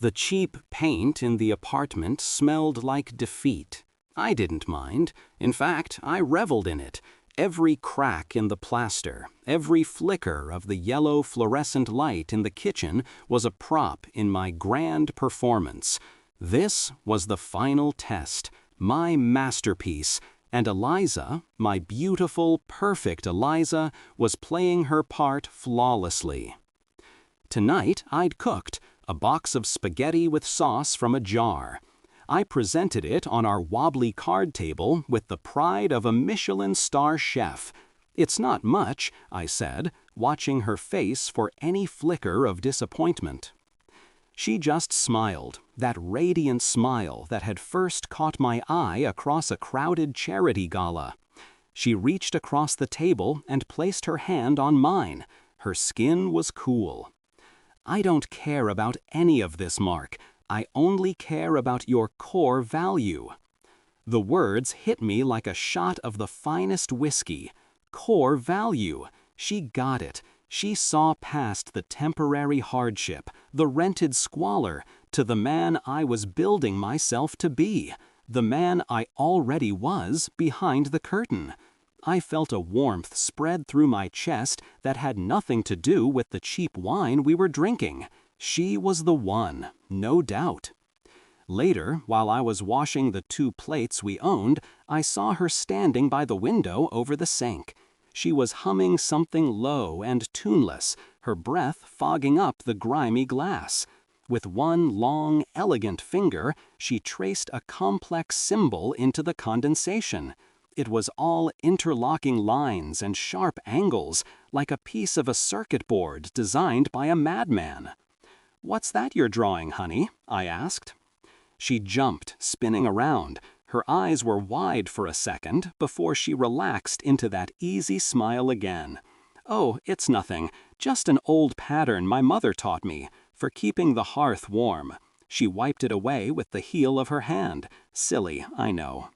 The cheap paint in the apartment smelled like defeat. I didn't mind. In fact, I reveled in it. Every crack in the plaster, every flicker of the yellow fluorescent light in the kitchen was a prop in my grand performance. This was the final test, my masterpiece, and Eliza, my beautiful, perfect Eliza, was playing her part flawlessly. Tonight I'd cooked a box of spaghetti with sauce from a jar. I presented it on our wobbly card table with the pride of a Michelin star chef. "It's not much," I said, watching her face for any flicker of disappointment. She just smiled, that radiant smile that had first caught my eye across a crowded charity gala. She reached across the table and placed her hand on mine. Her skin was cool. "I don't care about any of this, Mark. I only care about your core value." The words hit me like a shot of the finest whiskey. Core value. She got it. She saw past the temporary hardship, the rented squalor, to the man I was building myself to be, the man I already was behind the curtain. I felt a warmth spread through my chest that had nothing to do with the cheap wine we were drinking. She was the one, no doubt. Later, while I was washing the 2 plates we owned, I saw her standing by the window over the sink. She was humming something low and tuneless, her breath fogging up the grimy glass. With one long, elegant finger, she traced a complex symbol into the condensation. It was all interlocking lines and sharp angles, like a piece of a circuit board designed by a madman. "What's that you're drawing, honey?" I asked. She jumped, spinning around. Her eyes were wide for a second before she relaxed into that easy smile again. "Oh, it's nothing. Just an old pattern my mother taught me, for keeping the hearth warm." She wiped it away with the heel of her hand. Silly, I know.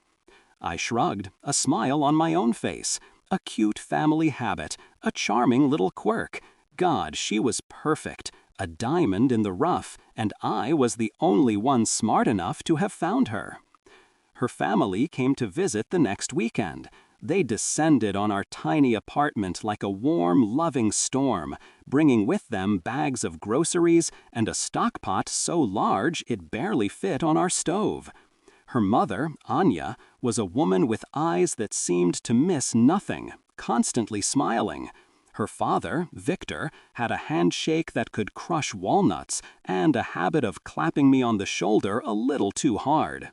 I shrugged, a smile on my own face. A cute family habit, a charming little quirk. God, she was perfect. A diamond in the rough, and I was the only one smart enough to have found her. Her family came to visit the next weekend. They descended on our tiny apartment like a warm, loving storm, bringing with them bags of groceries and a stockpot so large it barely fit on our stove. Her mother, Anya, was a woman with eyes that seemed to miss nothing, constantly smiling. Her father, Victor, had a handshake that could crush walnuts and a habit of clapping me on the shoulder a little too hard.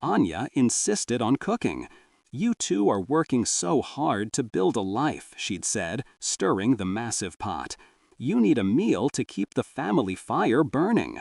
Anya insisted on cooking. "You two are working so hard to build a life," she'd said, stirring the massive pot. "You need a meal to keep the family fire burning."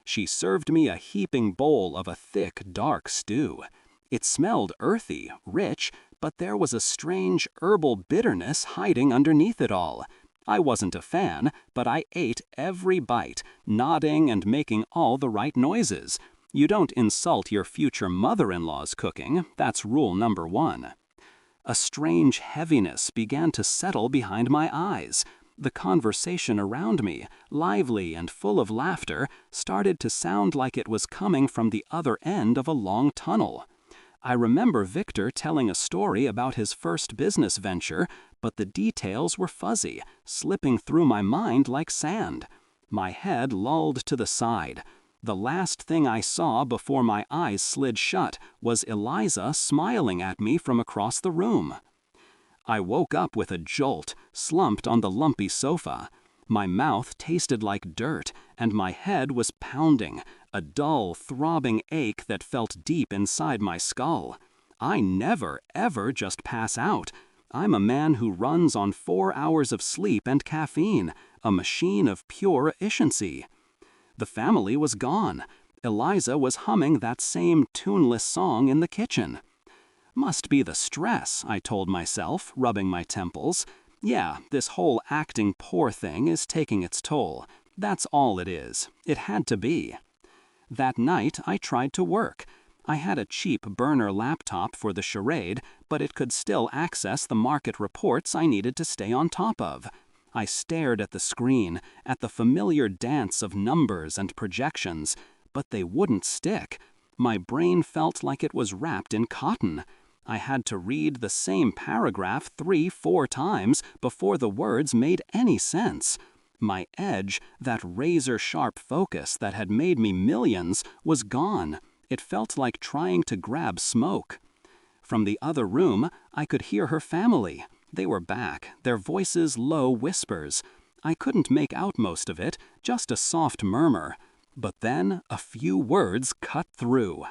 She served me a heaping bowl of a thick, dark stew. It smelled earthy, rich, but there was a strange herbal bitterness hiding underneath it all. I wasn't a fan, but I ate every bite, nodding and making all the right noises. You don't insult your future mother-in-law's cooking, that's rule number 1. A strange heaviness began to settle behind my eyes. The conversation around me, lively and full of laughter, started to sound like it was coming from the other end of a long tunnel. I remember Victor telling a story about his first business venture, but the details were fuzzy, slipping through my mind like sand. My head lolled to the side. The last thing I saw before my eyes slid shut was Eliza smiling at me from across the room. I woke up with a jolt, slumped on the lumpy sofa. My mouth tasted like dirt, and my head was pounding, a dull, throbbing ache that felt deep inside my skull. I never, ever just pass out. I'm a man who runs on 4 hours of sleep and caffeine, a machine of pure efficiency. The family was gone. Eliza was humming that same tuneless song in the kitchen. "Must be the stress," I told myself, rubbing my temples. "Yeah, this whole acting poor thing is taking its toll. That's all it is. It had to be." That night I tried to work. I had a cheap burner laptop for the charade, but it could still access the market reports I needed to stay on top of. I stared at the screen, at the familiar dance of numbers and projections, but they wouldn't stick. My brain felt like it was wrapped in cotton. I had to read the same paragraph 3-4 times before the words made any sense. My edge, that razor-sharp focus that had made me millions, was gone. It felt like trying to grab smoke. From the other room, I could hear her family. They were back, their voices low whispers. I couldn't make out most of it, just a soft murmur. But then a few words cut through.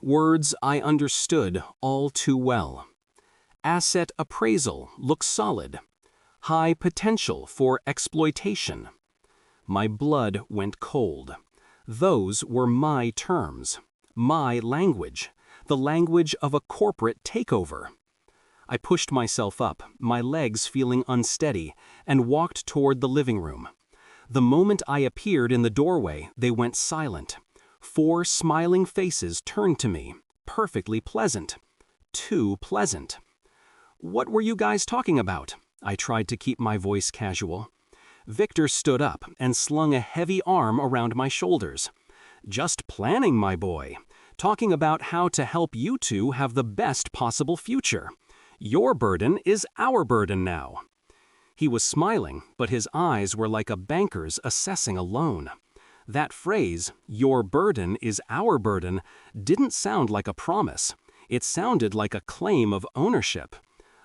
Words I understood all too well. Asset appraisal looks solid. High potential for exploitation. My blood went cold. Those were my terms, my language, the language of a corporate takeover. I pushed myself up, my legs feeling unsteady, and walked toward the living room. The moment I appeared in the doorway, they went silent. 4 smiling faces turned to me, perfectly pleasant. Too pleasant. "What were you guys talking about?" I tried to keep my voice casual. Victor stood up and slung a heavy arm around my shoulders. "Just planning, my boy. Talking about how to help you two have the best possible future. Your burden is our burden now." He was smiling, but his eyes were like a banker's assessing a loan. That phrase, "your burden is our burden," didn't sound like a promise. It sounded like a claim of ownership.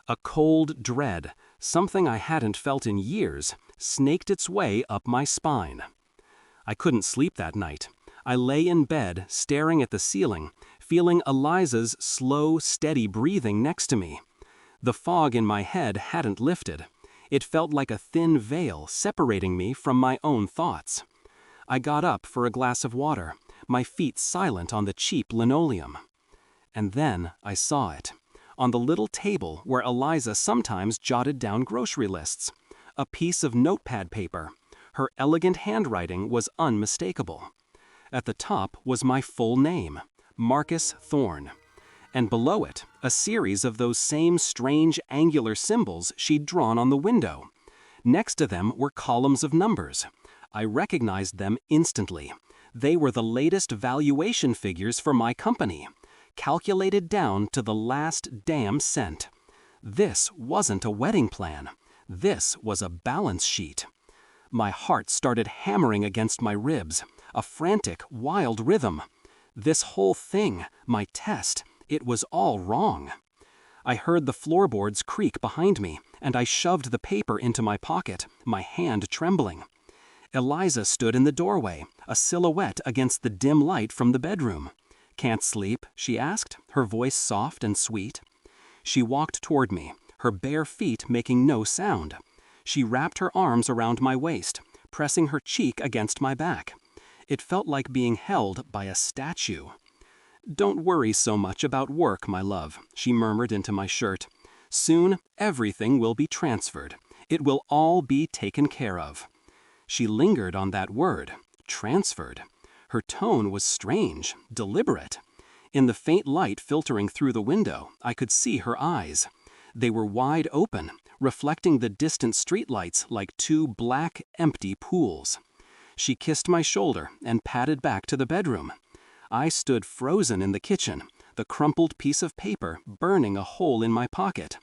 A cold dread, something I hadn't felt in years, snaked its way up my spine. I couldn't sleep that night. I lay in bed, staring at the ceiling, feeling Eliza's slow, steady breathing next to me. The fog in my head hadn't lifted. It felt like a thin veil separating me from my own thoughts. I got up for a glass of water, my feet silent on the cheap linoleum. And then I saw it, on the little table where Eliza sometimes jotted down grocery lists. A piece of notepad paper. Her elegant handwriting was unmistakable. At the top was my full name, Marcus Thorne. And below it, a series of those same strange angular symbols she'd drawn on the window. Next to them were columns of numbers. I recognized them instantly. They were the latest valuation figures for my company, calculated down to the last damn cent. This wasn't a wedding plan. This was a balance sheet. My heart started hammering against my ribs, a frantic, wild rhythm. This whole thing, my test, it was all wrong. I heard the floorboards creak behind me, and I shoved the paper into my pocket, my hand trembling. Eliza stood in the doorway, a silhouette against the dim light from the bedroom. "Can't sleep?" she asked, her voice soft and sweet. She walked toward me, her bare feet making no sound. She wrapped her arms around my waist, pressing her cheek against my back. It felt like being held by a statue. "Don't worry so much about work, my love," she murmured into my shirt. "Soon, everything will be transferred. It will all be taken care of." She lingered on that word, transferred. Her tone was strange, deliberate. In the faint light filtering through the window, I could see her eyes. They were wide open, reflecting the distant streetlights like 2 black, empty pools. She kissed my shoulder and padded back to the bedroom. I stood frozen in the kitchen, the crumpled piece of paper burning a hole in my pocket.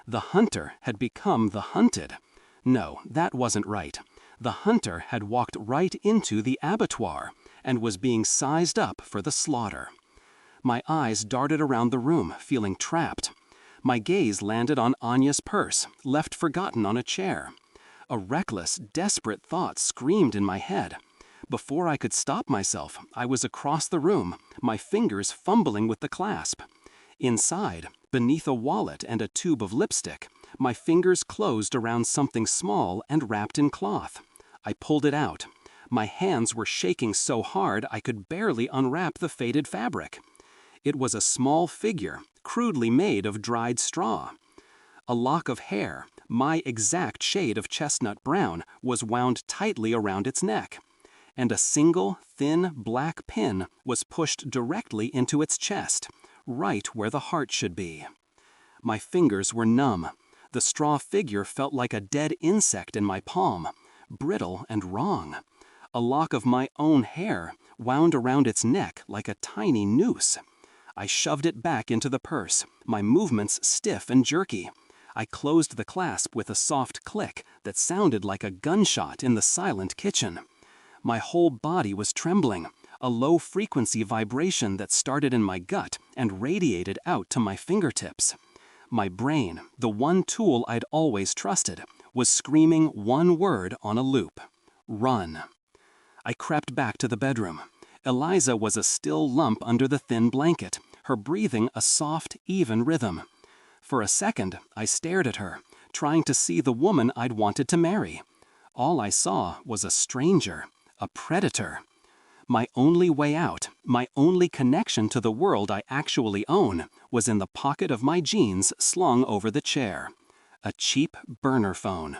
The hunter had become the hunted. No, that wasn't right. The hunter had walked right into the abattoir and was being sized up for the slaughter. My eyes darted around the room, feeling trapped. My gaze landed on Anya's purse, left forgotten on a chair. A reckless, desperate thought screamed in my head. Before I could stop myself, I was across the room, my fingers fumbling with the clasp. Inside, beneath a wallet and a tube of lipstick, my fingers closed around something small and wrapped in cloth. I pulled it out. My hands were shaking so hard I could barely unwrap the faded fabric. It was a small figure, crudely made of dried straw. A lock of hair, my exact shade of chestnut brown, was wound tightly around its neck. And a single, thin, black pin was pushed directly into its chest, right where the heart should be. My fingers were numb. The straw figure felt like a dead insect in my palm, brittle and wrong. A lock of my own hair wound around its neck like a tiny noose. I shoved it back into the purse, my movements stiff and jerky. I closed the clasp with a soft click that sounded like a gunshot in the silent kitchen. My whole body was trembling, a low-frequency vibration that started in my gut and radiated out to my fingertips. My brain, the one tool I'd always trusted, was screaming one word on a loop: run. I crept back to the bedroom. Eliza was a still lump under the thin blanket, her breathing a soft, even rhythm. For a second, I stared at her, trying to see the woman I'd wanted to marry. All I saw was a stranger, a predator. My only way out, my only connection to the world I actually own, was in the pocket of my jeans slung over the chair. A cheap burner phone.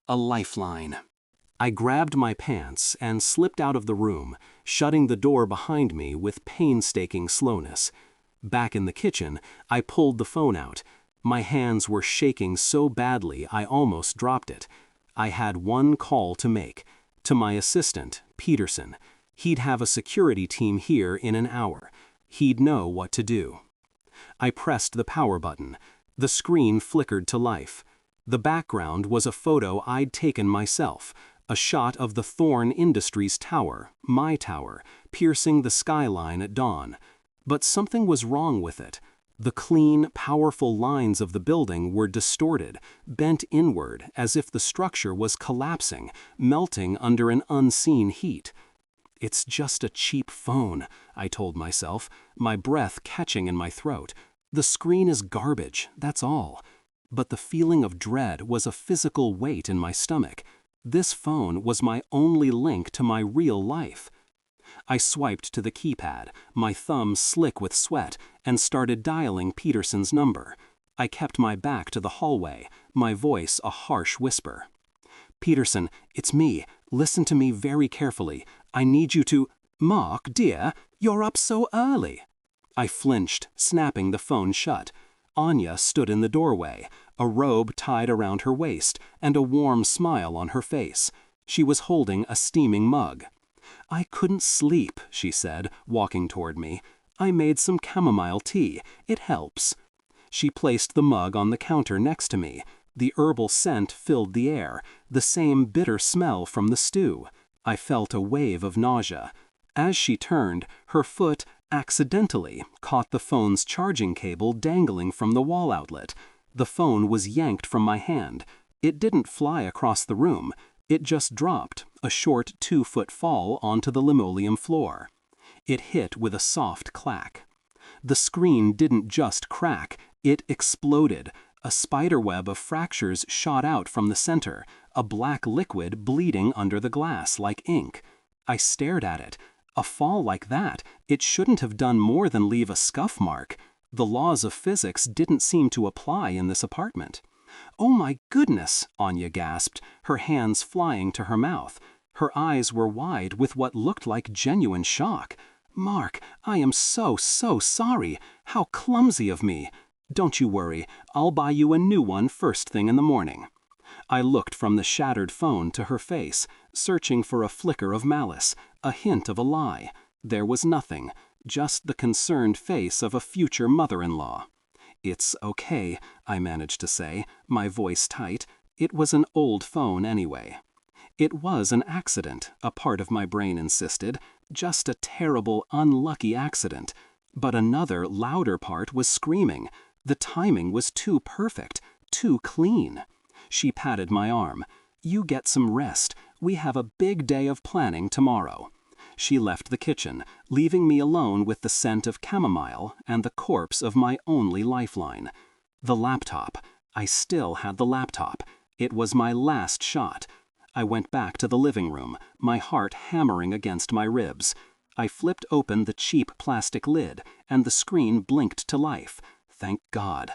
A lifeline. I grabbed my pants and slipped out of the room, shutting the door behind me with painstaking slowness. Back in the kitchen, I pulled the phone out. My hands were shaking so badly I almost dropped it. I had one call to make. To my assistant, Peterson. He'd have a security team here in an hour. He'd know what to do. I pressed the power button. The screen flickered to life. The background was a photo I'd taken myself, a shot of the Thorn Industries tower, my tower, piercing the skyline at dawn. But something was wrong with it. The clean, powerful lines of the building were distorted, bent inward as if the structure was collapsing, melting under an unseen heat. It's just a cheap phone, I told myself, my breath catching in my throat. The screen is garbage, that's all. But the feeling of dread was a physical weight in my stomach. This phone was my only link to my real life. I swiped to the keypad, my thumb slick with sweat, and started dialing Peterson's number. I kept my back to the hallway, my voice a harsh whisper. "Peterson, it's me. Listen to me very carefully. I need you to—" "Mark, dear, you're up so early." I flinched, snapping the phone shut. Anya stood in the doorway, a robe tied around her waist and a warm smile on her face. She was holding a steaming mug. "I couldn't sleep," she said, walking toward me. "I made some chamomile tea. It helps." She placed the mug on the counter next to me. The herbal scent filled the air, the same bitter smell from the stew. I felt a wave of nausea. As she turned, her foot accidentally caught the phone's charging cable dangling from the wall outlet. The phone was yanked from my hand. It didn't fly across the room. It just dropped, a short 2-foot fall onto the linoleum floor. It hit with a soft clack. The screen didn't just crack, it exploded. A spiderweb of fractures shot out from the center, a black liquid bleeding under the glass like ink. I stared at it. A fall like that, it shouldn't have done more than leave a scuff mark. The laws of physics didn't seem to apply in this apartment. "Oh my goodness," Anya gasped, her hands flying to her mouth. Her eyes were wide with what looked like genuine shock. "Mark, I am so sorry. How clumsy of me. Don't you worry, I'll buy you a new one first thing in the morning." I looked from the shattered phone to her face, searching for a flicker of malice, a hint of a lie. There was nothing, just the concerned face of a future mother-in-law. "It's okay," I managed to say, my voice tight. It was an old phone anyway. It was an accident, a part of my brain insisted, just a terrible, unlucky accident. But another, louder part was screaming. The timing was too perfect, too clean. She patted my arm. "You get some rest. We have a big day of planning tomorrow." She left the kitchen, leaving me alone with the scent of chamomile and the corpse of my only lifeline. The laptop. I still had the laptop. It was my last shot. I went back to the living room, my heart hammering against my ribs. I flipped open the cheap plastic lid, and the screen blinked to life. Thank God.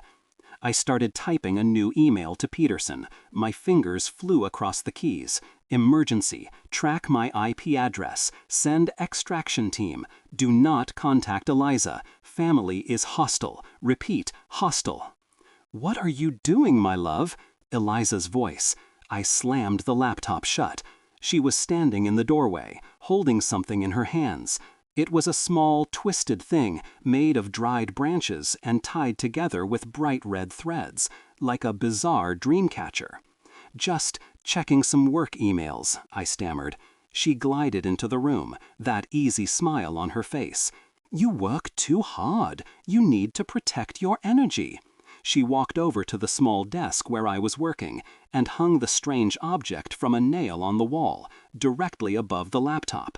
I started typing a new email to Peterson. My fingers flew across the keys. Emergency. Track my IP address. Send extraction team. Do not contact Eliza. Family is hostile. Repeat, hostile. "What are you doing, my love?" Eliza's voice. I slammed the laptop shut. She was standing in the doorway, holding something in her hands. It was a small, twisted thing made of dried branches and tied together with bright red threads, like a bizarre dream catcher. "Just checking some work emails," I stammered. She glided into the room, that easy smile on her face. "You work too hard. You need to protect your energy." She walked over to the small desk where I was working and hung the strange object from a nail on the wall, directly above the laptop.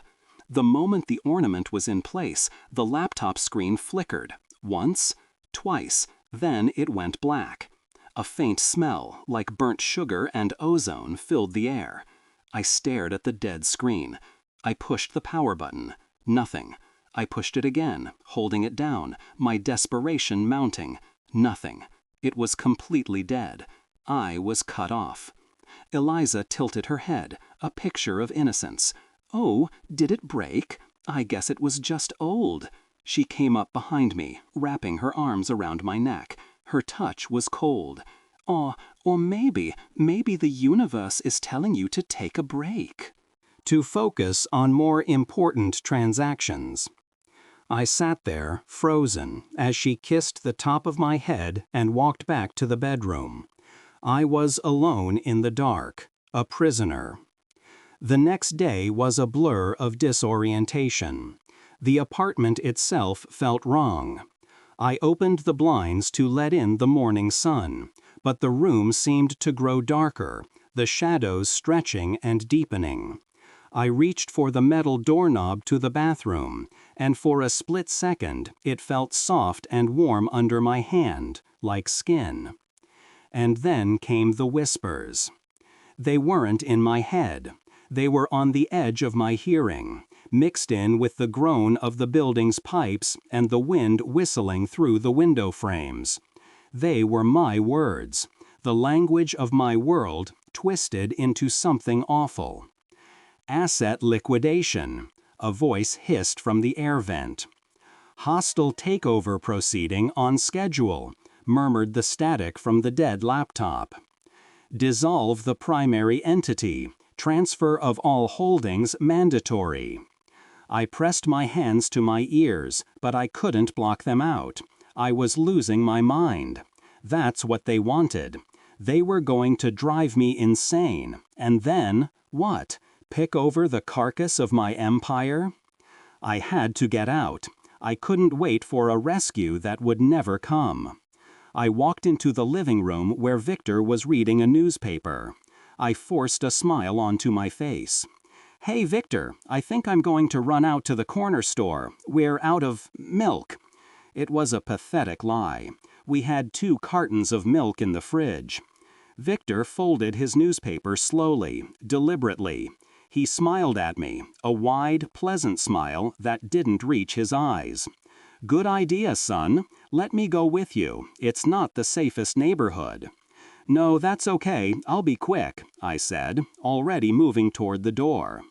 The moment the ornament was in place, the laptop screen flickered. Once, twice, then it went black. A faint smell, like burnt sugar and ozone, filled the air. I stared at the dead screen. I pushed the power button. Nothing. I pushed it again, holding it down, my desperation mounting. Nothing. It was completely dead. I was cut off. Eliza tilted her head, a picture of innocence. "Oh, did it break? I guess it was just old." She came up behind me, wrapping her arms around my neck. Her touch was cold. Or maybe the universe is telling you to take a break. To focus on more important transactions. I sat there, frozen, as she kissed the top of my head and walked back to the bedroom. I was alone in the dark, a prisoner. The next day was a blur of disorientation. The apartment itself felt wrong. I opened the blinds to let in the morning sun, but the room seemed to grow darker, the shadows stretching and deepening. I reached for the metal doorknob to the bathroom, and for a split second it felt soft and warm under my hand, like skin. And then came the whispers. They weren't in my head. They were on the edge of my hearing, mixed in with the groan of the building's pipes and the wind whistling through the window frames. They were my words, the language of my world twisted into something awful. "Asset liquidation," a voice hissed from the air vent. "Hostile takeover proceeding on schedule," murmured the static from the dead laptop. "Dissolve the primary entity. Transfer of all holdings mandatory." I pressed my hands to my ears, but I couldn't block them out. I was losing my mind. That's what they wanted. They were going to drive me insane. And then, what? Pick over the carcass of my empire? I had to get out. I couldn't wait for a rescue that would never come. I walked into the living room where Victor was reading a newspaper. I forced a smile onto my face. "Hey, Victor, I think I'm going to run out to the corner store. We're out of milk." It was a pathetic lie. We had 2 cartons of milk in the fridge. Victor folded his newspaper slowly, deliberately. He smiled at me, a wide, pleasant smile that didn't reach his eyes. "Good idea, son. Let me go with you. It's not the safest neighborhood." "No, that's okay. I'll be quick," I said, already moving toward the door.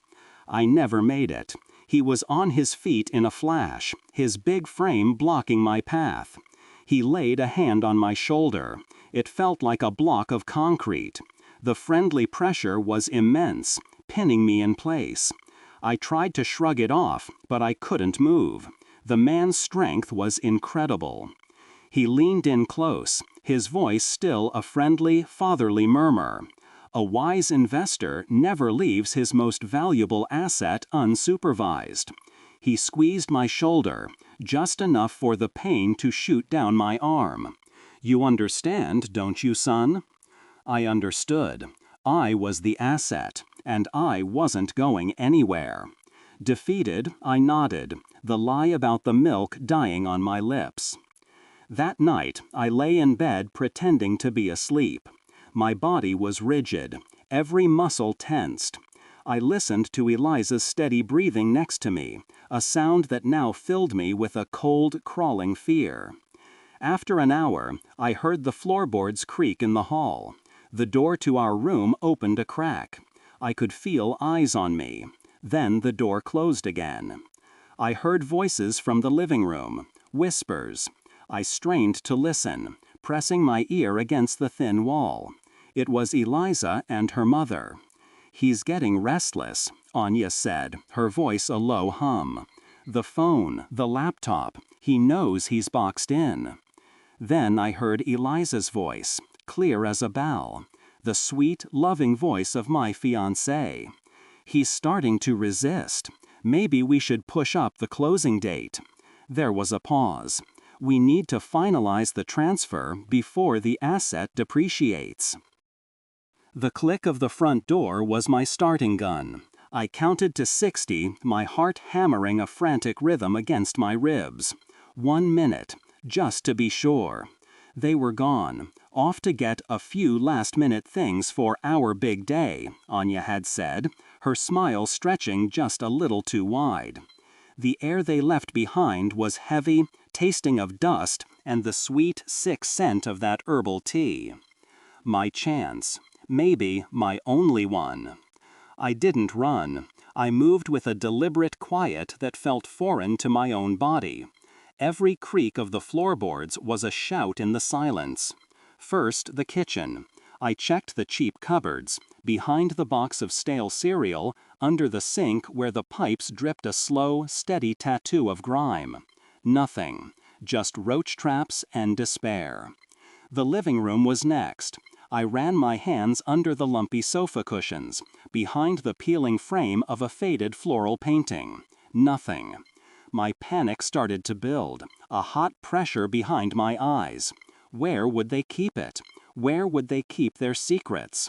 I never made it. He was on his feet in a flash, his big frame blocking my path. He laid a hand on my shoulder. It felt like a block of concrete. The friendly pressure was immense, pinning me in place. I tried to shrug it off, but I couldn't move. The man's strength was incredible. He leaned in close, his voice still a friendly, fatherly murmur. A wise investor never leaves his most valuable asset unsupervised. He squeezed my shoulder, just enough for the pain to shoot down my arm. "You understand, don't you, son?" I understood. I was the asset, and I wasn't going anywhere. Defeated, I nodded, the lie about the milk dying on my lips. That night, I lay in bed pretending to be asleep. My body was rigid, every muscle tensed. I listened to Eliza's steady breathing next to me, a sound that now filled me with a cold, crawling fear. After an hour, I heard the floorboards creak in the hall. The door to our room opened a crack. I could feel eyes on me. Then the door closed again. I heard voices from the living room, whispers. I strained to listen, pressing my ear against the thin wall. It was Eliza and her mother. "He's getting restless," Anya said, her voice a low hum. "The phone, the laptop, he knows he's boxed in." Then I heard Eliza's voice, clear as a bell, the sweet, loving voice of my fiancé. "He's starting to resist. Maybe we should push up the closing date." There was a pause. "We need to finalize the transfer before the asset depreciates." The click of the front door was my starting gun. I counted to 60, my heart hammering a frantic rhythm against my ribs. 1 minute, just to be sure. They were gone, off to get a few last-minute things for our big day, Anya had said, her smile stretching just a little too wide. The air they left behind was heavy, tasting of dust and the sweet, sick scent of that herbal tea. My chance. Maybe my only one. I didn't run. I moved with a deliberate quiet that felt foreign to my own body. Every creak of the floorboards was a shout in the silence. First, the kitchen. I checked the cheap cupboards, behind the box of stale cereal, under the sink where the pipes dripped a slow, steady tattoo of grime. Nothing. Just roach traps and despair. The living room was next. I ran my hands under the lumpy sofa cushions, behind the peeling frame of a faded floral painting. Nothing. My panic started to build, a hot pressure behind my eyes. Where would they keep it? Where would they keep their secrets?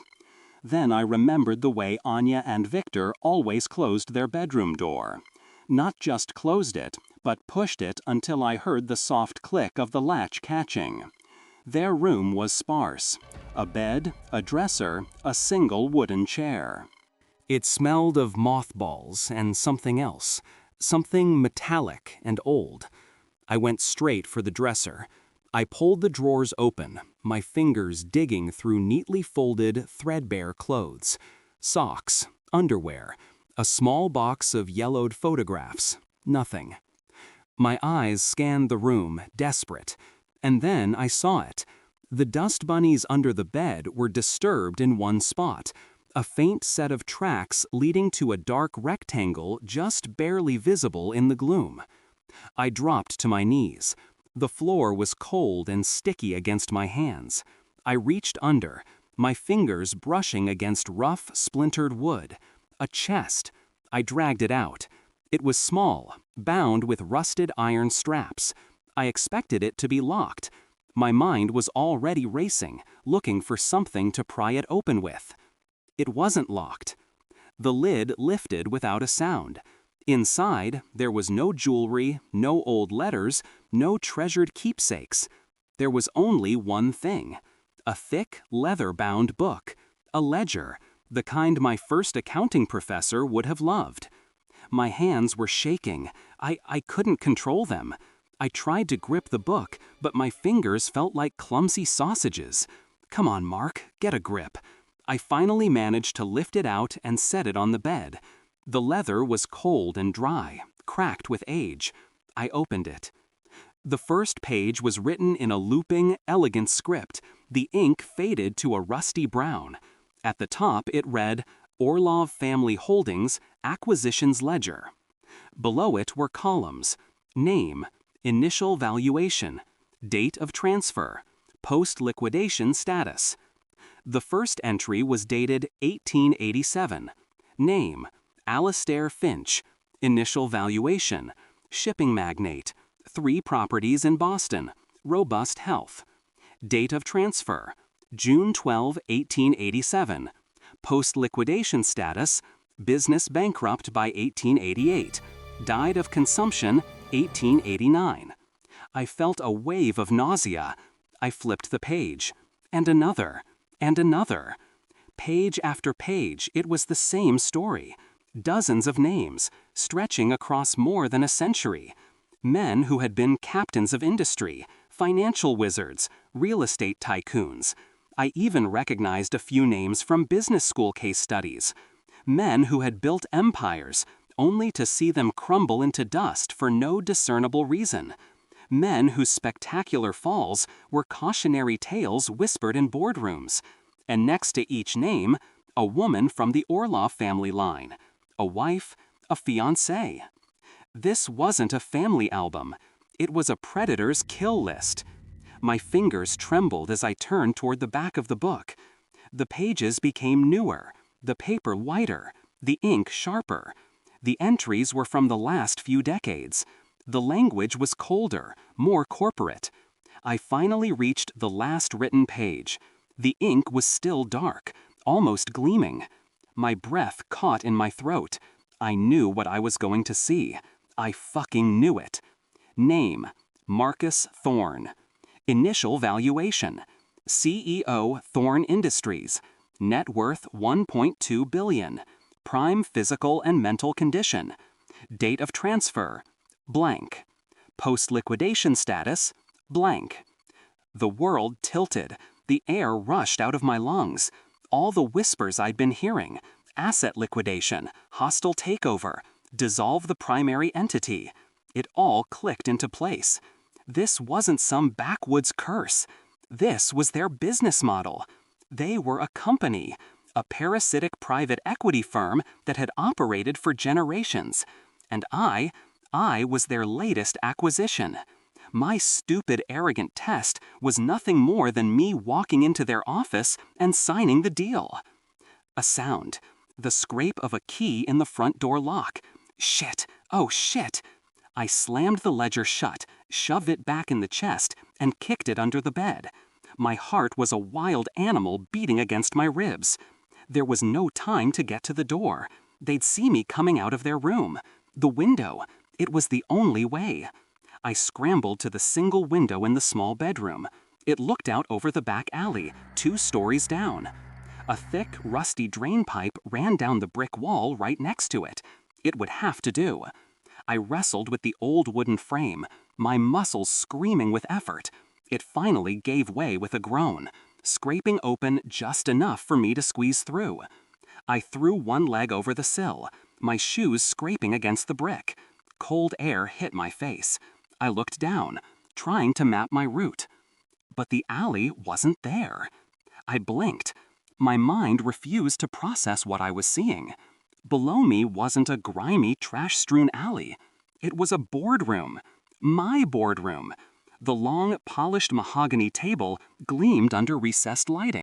Then I remembered the way Anya and Victor always closed their bedroom door. Not just closed it, but pushed it until I heard the soft click of the latch catching. Their room was sparse. A bed, a dresser, a single wooden chair. It smelled of mothballs and something else, something metallic and old. I went straight for the dresser. I pulled the drawers open, my fingers digging through neatly folded, threadbare clothes. Socks, underwear, a small box of yellowed photographs. Nothing. My eyes scanned the room, desperate. And then I saw it. The dust bunnies under the bed were disturbed in one spot, a faint set of tracks leading to a dark rectangle just barely visible in the gloom. I dropped to my knees. The floor was cold and sticky against my hands. I reached under, my fingers brushing against rough, splintered wood. A chest. I dragged it out. It was small, bound with rusted iron straps. I expected it to be locked. My mind was already racing, looking for something to pry it open with. It wasn't locked. The lid lifted without a sound. Inside, there was no jewelry, no old letters, no treasured keepsakes. There was only one thing: a thick, leather-bound book, a ledger, the kind my first accounting professor would have loved. My hands were shaking. I couldn't control them. I tried to grip the book, but my fingers felt like clumsy sausages. Come on, Mark, get a grip. I finally managed to lift it out and set it on the bed. The leather was cold and dry, cracked with age. I opened it. The first page was written in a looping, elegant script. The ink faded to a rusty brown. At the top it read, "Orlov Family Holdings, Acquisitions Ledger." Below it were columns: name, initial valuation, date of transfer, post-liquidation status. The first entry was dated 1887. Name, Alastair Finch. Initial valuation, shipping magnate, 3 properties in Boston, robust health. Date of transfer, June 12, 1887. Post-liquidation status, business bankrupt by 1888. Died of consumption, 1889. I felt a wave of nausea. I flipped the page. And another. And another. Page after page, it was the same story. Dozens of names, stretching across more than a century. Men who had been captains of industry, financial wizards, real estate tycoons. I even recognized a few names from business school case studies. Men who had built empires, only to see them crumble into dust for no discernible reason. Men whose spectacular falls were cautionary tales whispered in boardrooms. And next to each name, a woman from the Orloff family line. A wife, a fiancée. This wasn't a family album. It was a predator's kill list. My fingers trembled as I turned toward the back of the book. The pages became newer, the paper whiter, the ink sharper. The entries were from the last few decades. The language was colder, more corporate. I finally reached the last written page. The ink was still dark, almost gleaming. My breath caught in my throat. I knew what I was going to see. I fucking knew it. Name, Marcus Thorne. Initial valuation, CEO Thorne Industries. Net worth $1.2 billion. Prime physical and mental condition. Date of transfer, blank. Post-liquidation status, blank. The world tilted. The air rushed out of my lungs. All the whispers I'd been hearing. Asset liquidation, hostile takeover, dissolve the primary entity. It all clicked into place. This wasn't some backwoods curse. This was their business model. They were a company, a parasitic private equity firm that had operated for generations. And I was their latest acquisition. My stupid, arrogant test was nothing more than me walking into their office and signing the deal. A sound. The scrape of a key in the front door lock. Shit! Oh shit! I slammed the ledger shut, shoved it back in the chest, and kicked it under the bed. My heart was a wild animal beating against my ribs. There was no time to get to the door. They'd see me coming out of their room. The window. It was the only way. I scrambled to the single window in the small bedroom. It looked out over the back alley, 2 stories down. A thick, rusty drain pipe ran down the brick wall right next to it. It would have to do. I wrestled with the old wooden frame, my muscles screaming with effort. It finally gave way with a groan, scraping open just enough for me to squeeze through. I threw one leg over the sill, my shoes scraping against the brick. Cold air hit my face. I looked down, trying to map my route. But the alley wasn't there. I blinked. My mind refused to process what I was seeing. Below me wasn't a grimy, trash-strewn alley. It was a boardroom. My boardroom. The long, polished mahogany table gleamed under recessed lighting.